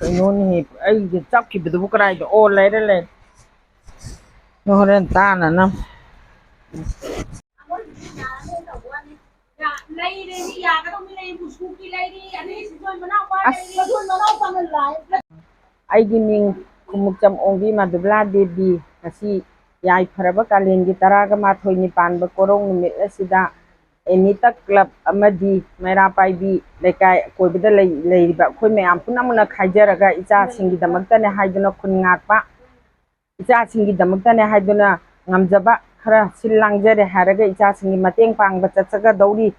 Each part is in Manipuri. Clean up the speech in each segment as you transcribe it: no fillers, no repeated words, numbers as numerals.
Kainon ay chắp kịp được cái này ô lấy đấy lên nó lên ta là năm ai đi mình cùng chăm ông đi mà được la đi điasi yai phải bác lên cái tara cái mà thôi ni pan bác korong mình là sida any tak club amadi mera pai bi lekai koi bida lei ba khoi me am punamuna khaijaraga icha singi damakta ne haiduna khun ngak pa icha singi damakta ne haiduna ngamjaba khara silangjare haraga icha singi mateng pang ba chachaga dauri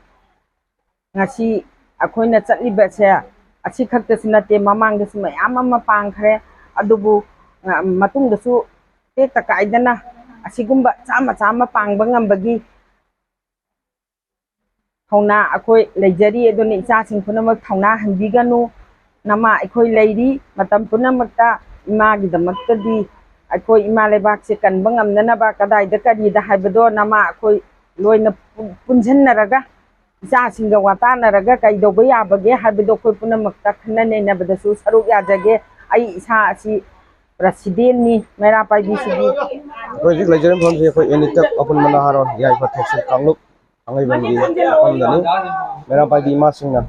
ngasi akhoina chatli ba se achi khakta sinate mamang da sima amama pang khare adubu matung da su te takaidana asigumba chama pang bangam bagi thौना अखोई लेजरी अदुनि इचासिंग पुनमक थौना हंबिगनु नमा अखोई लेरी मतम पुनमकता इमागी दमक्तदी अखोई इमा लेबाक से कनबा ngamnanaba कदाइदा करीदा हाइबदो नमा अखोई लोइना पुंजन्नरगा इचासिंगा वातानरगा कइदोबा याबगे हाइबदो अखोई पुनमकता खन्ननेनबदसु सरुक याजगे आई इसा असि प्रेसिडेंट नि मेरा पाइबी सिदी प्रोजेक्ट लेजरम फॉर्म से अखोई एनिटक अपन मनाहारो याइ पथोक्सिन कांगलुक अंगई बंगी मफमदनी मेरा पाइदी मा सिंगना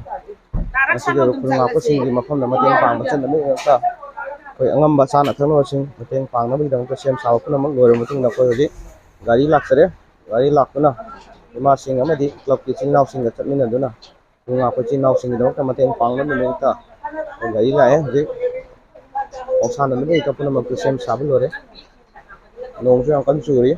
मसिगे रुखुंगा को सिंगी मफमदा मतेंग पांग बचनदनी ता कोई अंगम साना थनो सिंग मतेंग पांगना बिदंग तो सेम साव पुनमक लोरे मतिंग कोई होजी गाड़ी लाक्सरे गाड़ी लाक्तुना मा सिंग अमदी क्लब की चिनाव सिंग चटमिना दुना रुंगा को चिनाव सिंग दो ता मतेंग पांगना बिदंग ता गाड़ी लाए होजी औसाना नबे का पुनमक तो सेम साव लोरे नोंजो अंकन चूरी